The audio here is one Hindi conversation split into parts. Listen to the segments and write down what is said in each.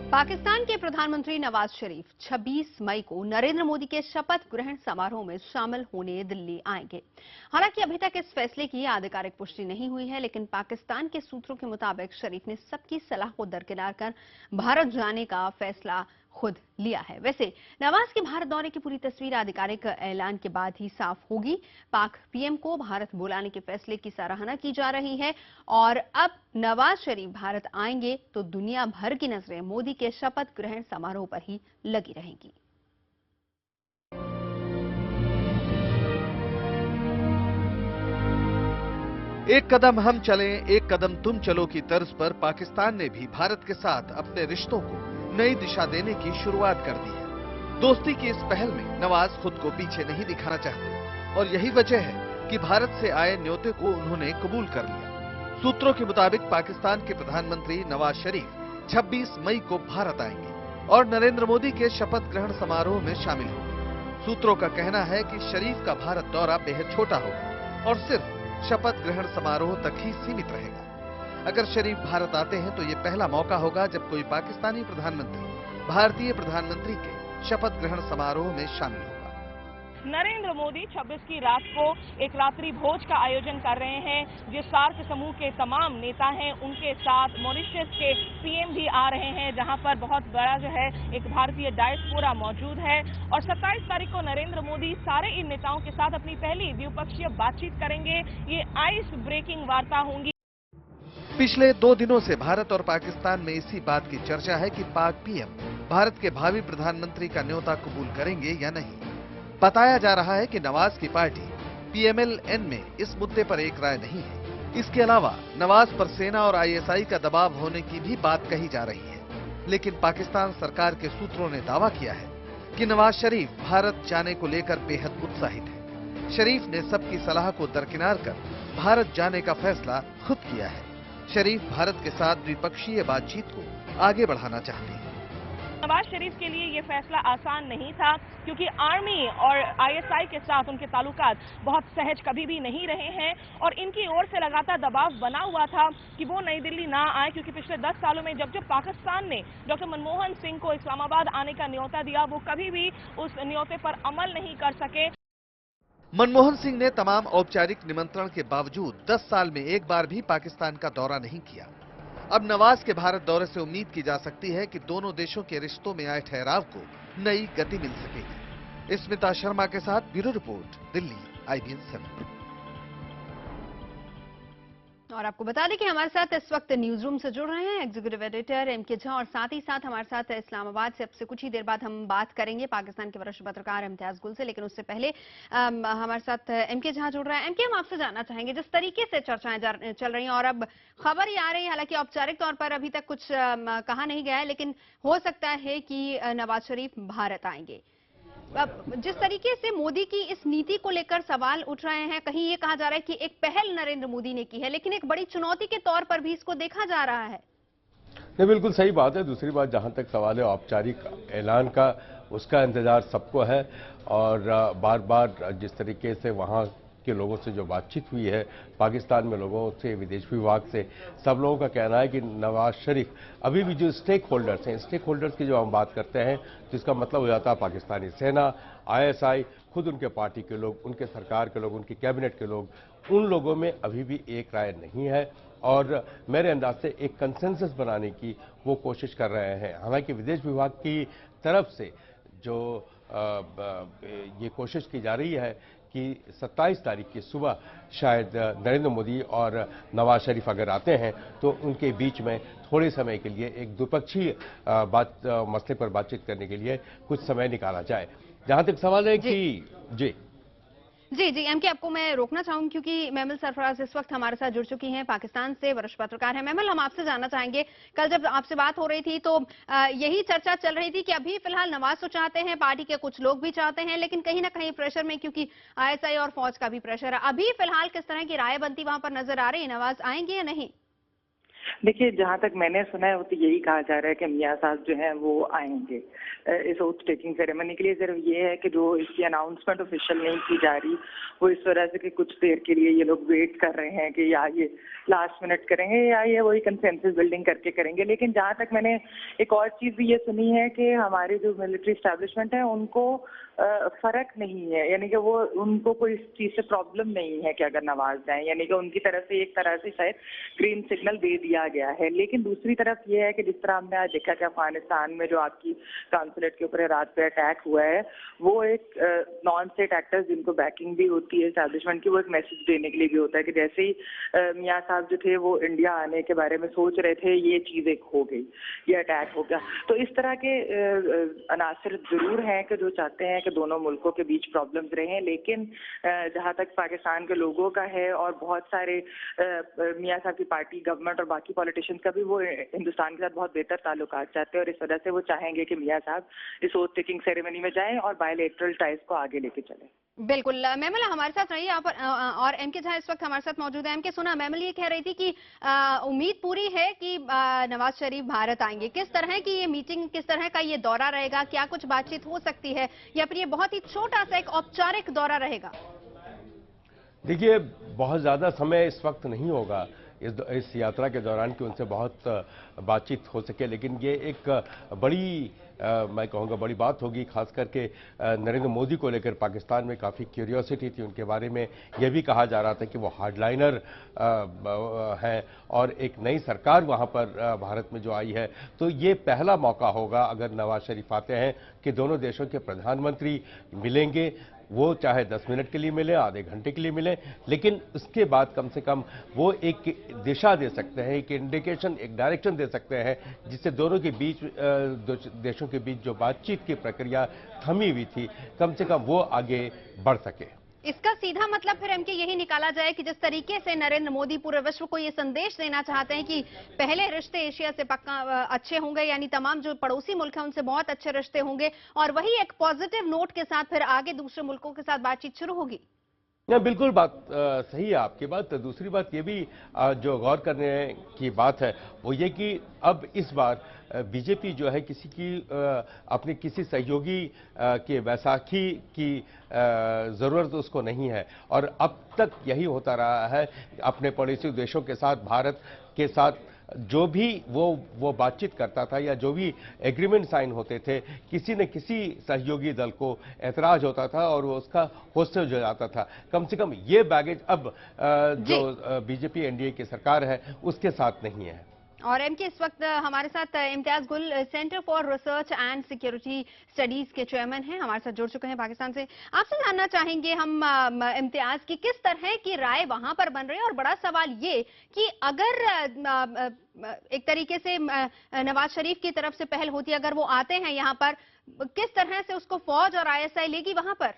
पाकिस्तान के प्रधानमंत्री नवाज शरीफ 26 मई को नरेंद्र मोदी के शपथ ग्रहण समारोह में शामिल होने दिल्ली आएंगे। हालांकि अभी तक इस फैसले की आधिकारिक पुष्टि नहीं हुई है, लेकिन पाकिस्तान के सूत्रों के मुताबिक शरीफ ने सबकी सलाह को दरकिनार कर भारत जाने का फैसला खुद लिया है। वैसे नवाज के भारत दौरे की पूरी तस्वीर आधिकारिक ऐलान के बाद ही साफ होगी। पाक पीएम को भारत बुलाने के फैसले की सराहना की जा रही है और अब नवाज शरीफ भारत आएंगे तो दुनिया भर की नजरें मोदी के शपथ ग्रहण समारोह पर ही लगी रहेंगी। एक कदम हम चलें, एक कदम तुम चलो की तर्ज पर पाकिस्तान ने भी भारत के साथ अपने रिश्तों को नई दिशा देने की शुरुआत कर दी है। दोस्ती की इस पहल में नवाज खुद को पीछे नहीं दिखाना चाहते और यही वजह है कि भारत से आए न्योते को उन्होंने कबूल कर लिया। सूत्रों के मुताबिक पाकिस्तान के प्रधानमंत्री नवाज शरीफ 26 मई को भारत आएंगे और नरेंद्र मोदी के शपथ ग्रहण समारोह में शामिल होंगे। सूत्रों का कहना है कि शरीफ का भारत दौरा बेहद छोटा होगा और सिर्फ शपथ ग्रहण समारोह तक ही सीमित रहेगा। अगर शरीफ भारत आते हैं तो ये पहला मौका होगा जब कोई पाकिस्तानी प्रधानमंत्री भारतीय प्रधानमंत्री के शपथ ग्रहण समारोह में शामिल होगा। नरेंद्र मोदी 26 की रात को एक रात्रि भोज का आयोजन कर रहे हैं। जो सार्क समूह के तमाम नेता हैं उनके साथ मॉरिशस के पीएम भी आ रहे हैं, जहां पर बहुत बड़ा जो है एक भारतीय डायस्पोरा मौजूद है। और 27 तारीख को नरेंद्र मोदी सारे इन नेताओं के साथ अपनी पहली द्विपक्षीय बातचीत करेंगे। ये आइस ब्रेकिंग वार्ता होंगी। पिछले 2 दिनों से भारत और पाकिस्तान में इसी बात की चर्चा है कि पाक पीएम भारत के भावी प्रधानमंत्री का न्योता कबूल करेंगे या नहीं। बताया जा रहा है कि नवाज की पार्टी पीएमएल-एन में इस मुद्दे पर एक राय नहीं है। इसके अलावा नवाज पर सेना और आईएसआई का दबाव होने की भी बात कही जा रही है। लेकिन पाकिस्तान सरकार के सूत्रों ने दावा किया है कि नवाज शरीफ भारत जाने को लेकर बेहद उत्साहित है। शरीफ ने सबकी सलाह को दरकिनार कर भारत जाने का फैसला खुद किया है। शरीफ भारत के साथ द्विपक्षीय बातचीत को आगे बढ़ाना चाहते हैं। नवाज शरीफ के लिए ये फैसला आसान नहीं था, क्योंकि आर्मी और आईएसआई के साथ उनके ताल्लुकात बहुत सहज कभी भी नहीं रहे हैं और इनकी ओर से लगातार दबाव बना हुआ था कि वो नई दिल्ली ना आए, क्योंकि पिछले 10 सालों में जब पाकिस्तान ने डॉक्टर मनमोहन सिंह को इस्लामाबाद आने का न्योता दिया, वो कभी भी उस न्योते पर अमल नहीं कर सके। मनमोहन सिंह ने तमाम औपचारिक निमंत्रण के बावजूद 10 साल में एक बार भी पाकिस्तान का दौरा नहीं किया। अब नवाज के भारत दौरे से उम्मीद की जा सकती है कि दोनों देशों के रिश्तों में आए ठहराव को नई गति मिल सकेगी। स्मिता शर्मा के साथ ब्यूरो रिपोर्ट, दिल्ली, IBN 7। और आपको बता दें कि हमारे साथ इस वक्त न्यूज रूम से जुड़ रहे हैं एग्जीक्यूटिव एडिटर MK झा और साथ ही साथ हमारे साथ इस्लामाबाद से अब से कुछ ही देर बाद हम बात करेंगे पाकिस्तान के वरिष्ठ पत्रकार इम्तियाज गुल से। लेकिन उससे पहले हमारे साथ MK झा जुड़ रहे हैं। MK, हम आपसे जानना चाहेंगे, जिस तरीके से चर्चाएं चल रही हैं और अब खबर ही आ रही है, हालांकि औपचारिक तौर पर अभी तक कुछ कहा नहीं गया है, लेकिन हो सकता है कि नवाज शरीफ भारत आएंगे। जिस तरीके से मोदी की इस नीति को लेकर सवाल उठ रहे हैं, कहीं ये कहा जा रहा है कि एक पहल नरेंद्र मोदी ने की है, लेकिन एक बड़ी चुनौती के तौर पर भी इसको देखा जा रहा है। नहीं, बिल्कुल सही बात है। दूसरी बात, जहां तक सवाल है औपचारिक ऐलान का, उसका इंतजार सबको है और बार बार जिस तरीके से वहां के लोगों से जो बातचीत हुई है, पाकिस्तान में लोगों से, विदेश विभाग से, सब लोगों का कहना है कि नवाज शरीफ अभी भी जो स्टेक होल्डर्स की जो हम बात करते हैं, तो इसका मतलब हो जाता है पाकिस्तानी सेना, ISI, खुद उनके पार्टी के लोग, उनके सरकार के लोग, उनकी कैबिनेट के लोग, उन लोगों में अभी भी एक राय नहीं है और मेरे अंदाज से एक कंसेंसस बनाने की वो कोशिश कर रहे हैं। हालांकि विदेश विभाग की तरफ से जो ये कोशिश की जा रही है कि 27 तारीख की सुबह शायद नरेंद्र मोदी और नवाज शरीफ अगर आते हैं तो उनके बीच में थोड़े समय के लिए एक द्विपक्षीय मसले पर बातचीत करने के लिए कुछ समय निकाला जाए। जहां तक सवाल है कि जी MK, आपको मैं रोकना चाहूंगी क्योंकि महमल सरफराज इस वक्त हमारे साथ जुड़ चुकी हैं, पाकिस्तान से वरिष्ठ पत्रकार हैं। महमल, हम आपसे जानना चाहेंगे, कल जब आपसे बात हो रही थी तो यही चर्चा चल रही थी कि अभी फिलहाल नवाज तो चाहते हैं, पार्टी के कुछ लोग भी चाहते हैं, लेकिन कहीं ना कहीं प्रेशर में, क्योंकि ISI और फौज का भी प्रेशर है। अभी फिलहाल किस तरह की राय बनती वहां पर नजर आ रही है, नवाज आएंगे या नहीं? देखिए, जहाँ तक मैंने सुना है वो तो यही कहा जा रहा है कि मियां साहब जो हैं वो आएंगे इस ओथ टेकिंग सेरेमनी के लिए। सिर्फ ये है कि जो इसकी अनाउंसमेंट ऑफिशियल नहीं की जा रही वो इस वजह से कि कुछ देर के लिए ये लोग वेट कर रहे हैं कि या ये लास्ट मिनट करेंगे या ये वही कंसेंसस बिल्डिंग करके करेंगे। लेकिन जहाँ तक मैंने एक और चीज़ भी ये सुनी है कि हमारे जो मिलिट्री एस्टैब्लिशमेंट है उनको फर्क नहीं है, यानी कि वो उनको कोई इस चीज़ से प्रॉब्लम नहीं है कि अगर नवाज जाए, यानी कि उनकी तरफ से एक तरह से शायद ग्रीन सिग्नल दे दिया गया है। लेकिन दूसरी तरफ ये है कि जिस तरह हमने आज देखा कि अफगानिस्तान में जो आपकी काउंसलेट के ऊपर रात पे अटैक हुआ है, वो एक नॉन स्टेट एक्टर्स जिनको बैकिंग भी होती है एस्टैब्लिशमेंट की, वो एक मैसेज देने के लिए भी होता है कि जैसे ही मियां साहब जो थे वो इंडिया आने के बारे में सोच रहे थे, ये चीज़ एक हो गई, ये अटैक हो गया। तो इस तरह के अनासर जरूर हैं कि जो चाहते हैं कि दोनों मुल्कों के बीच प्रॉब्लम्स रहें। लेकिन जहाँ तक पाकिस्तान के लोगों का है और बहुत सारे मियां साहब की पार्टी, गवर्नमेंट और बाकी पॉलिटिशियंस का भी, वो हिंदुस्तान के साथ बहुत बेहतर ताल्लुकात चाहते हैं और इस वजह से वो चाहेंगे कि मियां साहब इस ओथ टेकिंग सेरेमनी में जाएं और बायलैटरल टाइज को आगे लेके चलें। बिल्कुल मैमल हमारे साथ रही यहाँ पर और एमके झा इस वक्त हमारे साथ मौजूद है। एमके सुना, मैमल ये कह रही थी कि उम्मीद पूरी है कि नवाज शरीफ भारत आएंगे। किस तरह की ये मीटिंग, किस तरह का ये दौरा रहेगा, क्या कुछ बातचीत हो सकती है या फिर ये बहुत ही छोटा सा एक औपचारिक दौरा रहेगा? देखिए, बहुत ज़्यादा समय इस वक्त नहीं होगा इस यात्रा के दौरान कि उनसे बहुत बातचीत हो सके, लेकिन ये एक बड़ी मैं कहूँगा बड़ी बात होगी, खास करके नरेंद्र मोदी को लेकर पाकिस्तान में काफ़ी क्यूरियोसिटी थी उनके बारे में। यह भी कहा जा रहा था कि वो हार्डलाइनर हैं और एक नई सरकार वहाँ पर भारत में जो आई है, तो ये पहला मौका होगा अगर नवाज शरीफ आते हैं कि दोनों देशों के प्रधानमंत्री मिलेंगे। वो चाहे 10 मिनट के लिए मिले, आधे घंटे के लिए मिले, लेकिन उसके बाद कम से कम वो एक दिशा दे सकते हैं, एक इंडिकेशन, एक डायरेक्शन दे सकते हैं जिससे दोनों के बीच, देशों के बीच जो बातचीत की प्रक्रिया थमी हुई थी, कम से कम वो आगे बढ़ सके। इसका सीधा मतलब फिर एमके यही निकाला जाए कि जिस तरीके से नरेंद्र मोदी पूरे विश्व को ये संदेश देना चाहते हैं कि पहले रिश्ते एशिया से पक्का अच्छे होंगे, यानी तमाम जो पड़ोसी मुल्क हैं उनसे बहुत अच्छे रिश्ते होंगे, और वही एक पॉजिटिव नोट के साथ फिर आगे दूसरे मुल्कों के साथ बातचीत शुरू होगी। बिल्कुल बात सही है आपकी बात। दूसरी बात ये भी जो गौर करने की बात है वो ये कि अब इस बार बीजेपी जो है किसी की अपने किसी सहयोगी के बैसाखी की ज़रूरत उसको नहीं है, और अब तक यही होता रहा है अपने पड़ोसी देशों के साथ, भारत के साथ जो भी वो बातचीत करता था या जो भी एग्रीमेंट साइन होते थे, किसी न किसी सहयोगी दल को ऐतराज होता था और वो उसका होस्टेज हो जाता था। कम से कम ये बैगेज अब जो बीजेपी एनडीए की सरकार है उसके साथ नहीं है। और एमके इस वक्त हमारे साथ इम्तियाज गुल, centre for research and security studies के चेयरमैन हैं, हमारे साथ जुड़ चुके हैं पाकिस्तान से। आपसे जानना चाहेंगे हम इम्तियाज की किस तरह की राय वहां पर बन रही है, और बड़ा सवाल ये कि अगर एक तरीके से नवाज शरीफ की तरफ से पहल होती है, अगर वो आते हैं यहाँ पर, किस तरह से उसको फौज और आईएसआई लेगी वहां पर?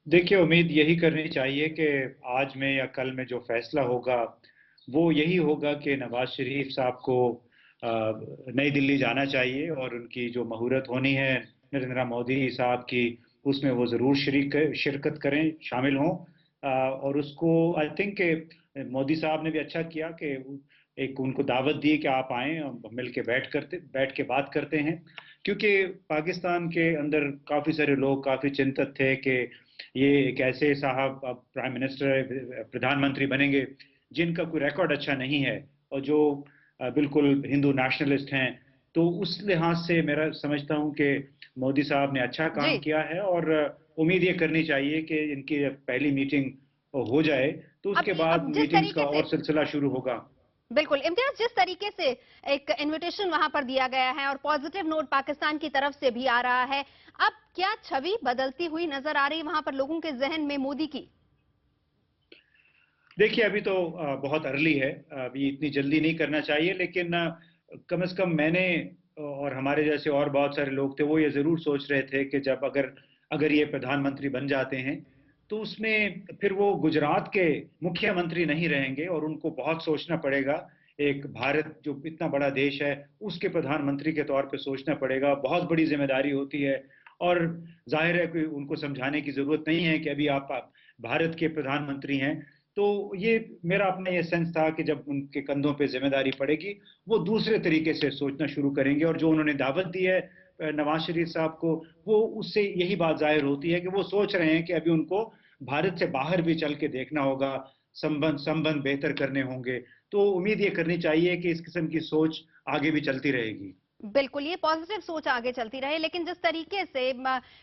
देखिए, उम्मीद यही करनी चाहिए कि आज में या कल में जो फैसला होगा वो यही होगा कि नवाज शरीफ साहब को नई दिल्ली जाना चाहिए और उनकी जो मुहूर्त होनी है नरेंद्र मोदी साहब की, उसमें वो ज़रूर शिरकत करें, शामिल हों। और उसको आई थिंक मोदी साहब ने भी अच्छा किया कि एक उनको दावत दी कि आप आएँ, मिल के बैठ के बात करते हैं, क्योंकि पाकिस्तान के अंदर काफ़ी सारे लोग काफ़ी चिंतित थे कि ये एक ऐसे साहब अब प्राइम मिनिस्टर, प्रधानमंत्री बनेंगे जिनका कोई रिकॉर्ड अच्छा नहीं है और जो बिल्कुल हिंदू नेशनलिस्ट हैं। तो उस लिहाज से मेरा समझता हूं कि मोदी साहब ने अच्छा काम किया है और उम्मीद ये करनी चाहिए कि इनकी पहली मीटिंग हो जाए तो उसके बाद मीटिंग्स का और सिलसिला शुरू होगा। बिल्कुल इम्तियाज, जिस तरीके से एक इनविटेशन वहां पर दिया गया है और पॉजिटिव नोट पाकिस्तान की तरफ से भी आ रहा है, अब क्या छवि बदलती हुई नजर आ रही है वहां पर लोगों के जहन में मोदी की? देखिए, अभी तो बहुत अर्ली है, अभी इतनी जल्दी नहीं करना चाहिए, लेकिन कम से कम मैंने और हमारे जैसे और बहुत सारे लोग थे वो ये जरूर सोच रहे थे कि जब अगर ये प्रधानमंत्री बन जाते हैं तो उसमें फिर वो गुजरात के मुख्यमंत्री नहीं रहेंगे और उनको बहुत सोचना पड़ेगा। एक भारत जो इतना बड़ा देश है उसके प्रधानमंत्री के तौर पे सोचना पड़ेगा, बहुत बड़ी जिम्मेदारी होती है। और जाहिर है कि उनको समझाने की जरूरत नहीं है कि अभी आप भारत के प्रधानमंत्री हैं, तो ये मेरा अपना ये सेंस था कि जब उनके कंधों पे जिम्मेदारी पड़ेगी, वो दूसरे तरीके से सोचना शुरू करेंगे। और जो उन्होंने दावत दी है नवाज शरीफ साहब को, वो उससे यही बात जाहिर होती है कि वो सोच रहे हैं कि अभी उनको भारत से बाहर भी चल के देखना होगा, संबंध बेहतर करने होंगे। तो उम्मीद ये करनी चाहिए कि इस किस्म की सोच आगे भी चलती रहेगी। बिल्कुल, ये पॉजिटिव सोच आगे चलती रहे, लेकिन जिस तरीके से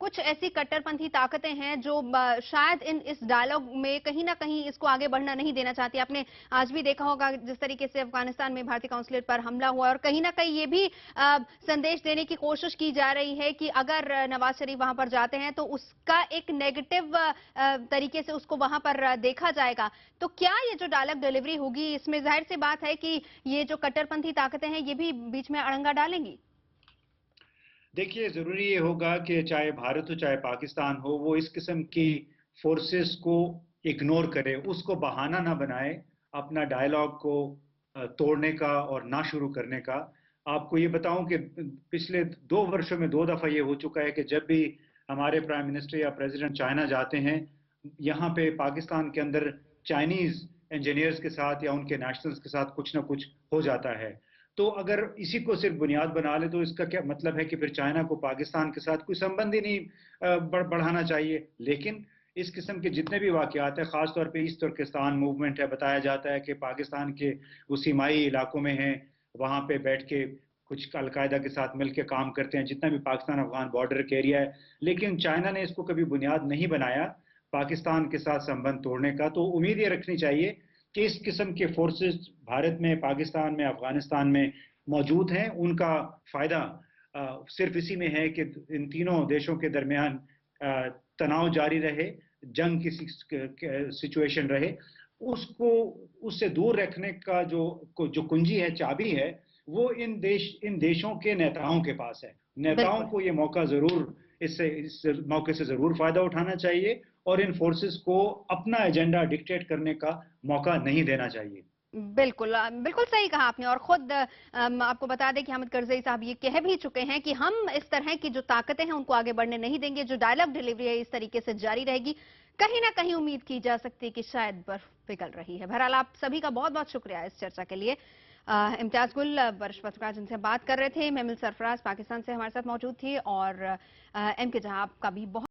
कुछ ऐसी कट्टरपंथी ताकतें हैं जो शायद इस डायलॉग में कहीं ना कहीं इसको आगे बढ़ना नहीं देना चाहती। आपने आज भी देखा होगा जिस तरीके से अफगानिस्तान में भारतीय कॉन्सुलेट पर हमला हुआ, और कहीं ना कहीं ये भी संदेश देने की कोशिश की जा रही है कि अगर नवाज शरीफ वहां पर जाते हैं तो उसका एक नेगेटिव तरीके से उसको वहां पर देखा जाएगा। तो क्या ये जो डायलॉग डिलीवरी होगी, इसमें जाहिर सी बात है कि ये जो कट्टरपंथी ताकतें हैं ये भी बीच में अड़ंगा डालेंगी? देखिए, जरूरी ये होगा कि चाहे भारत हो चाहे पाकिस्तान हो, वो इस किस्म की फोर्सेस को इग्नोर करे, उसको बहाना ना बनाए अपना डायलॉग को तोड़ने का और ना शुरू करने का। आपको ये बताऊं कि पिछले 2 वर्षों में 2 दफा ये हो चुका है कि जब भी हमारे प्राइम मिनिस्टर या प्रेसिडेंट चाइना जाते हैं, यहाँ पे पाकिस्तान के अंदर चाइनीज इंजीनियर्स के साथ या उनके नेशनल्स के साथ कुछ ना कुछ हो जाता है। तो अगर इसी को सिर्फ बुनियाद बना ले तो इसका क्या मतलब है कि फिर चाइना को पाकिस्तान के साथ कोई संबंध ही नहीं बढ़ाना चाहिए। लेकिन इस किस्म के जितने भी वाकयात है, खासतौर पे ईस्ट तुर्किस्तान मूवमेंट है, बताया जाता है कि पाकिस्तान के वो सीमाई इलाकों में हैं, वहां पे बैठ के कुछ अलकायदा के साथ मिलकर काम करते हैं, जितना भी पाकिस्तान अफगान बॉर्डर के एरिया है। लेकिन चाइना ने इसको कभी बुनियाद नहीं बनाया पाकिस्तान के साथ संबंध तोड़ने का। तो उम्मीद ये रखनी चाहिए कि इस किस्म के फोर्सेस भारत में, पाकिस्तान में, अफगानिस्तान में मौजूद हैं। उनका फायदा सिर्फ इसी में है कि इन तीनों देशों के दरमियान तनाव जारी रहे, जंग की सिचुएशन रहे। उसको उससे दूर रखने का जो कुंजी है, चाबी है, वो इन देशों के नेताओं के पास है। नेताओं बिल्कुल। को ये मौका जरूर इस मौके से जरूर फायदा उठाना चाहिए और इन फोर्सेस को अपना एजेंडा डिक्टेट करने का मौका नहीं देना चाहिए। बिल्कुल बिल्कुल सही कहा आपने। और खुद आपको बता दें कि हामिद करजई साहब ये कह भी चुके हैं कि हम इस तरह की जो ताकतें हैं उनको आगे बढ़ने नहीं देंगे। जो डायलॉग डिलीवरी है इस तरीके से जारी रहेगी। कहीं ना कहीं उम्मीद की जा सकती है कि शायद बर्फ पिघल रही है। बहरहाल आप सभी का बहुत बहुत शुक्रिया इस चर्चा के लिए। इम्तियाज गुल वरिष्ठ पत्रकार जिनसे बात कर रहे थे, मेमिल सरफराज पाकिस्तान से हमारे साथ मौजूद थी, और एम के जहां आपका भी बहुत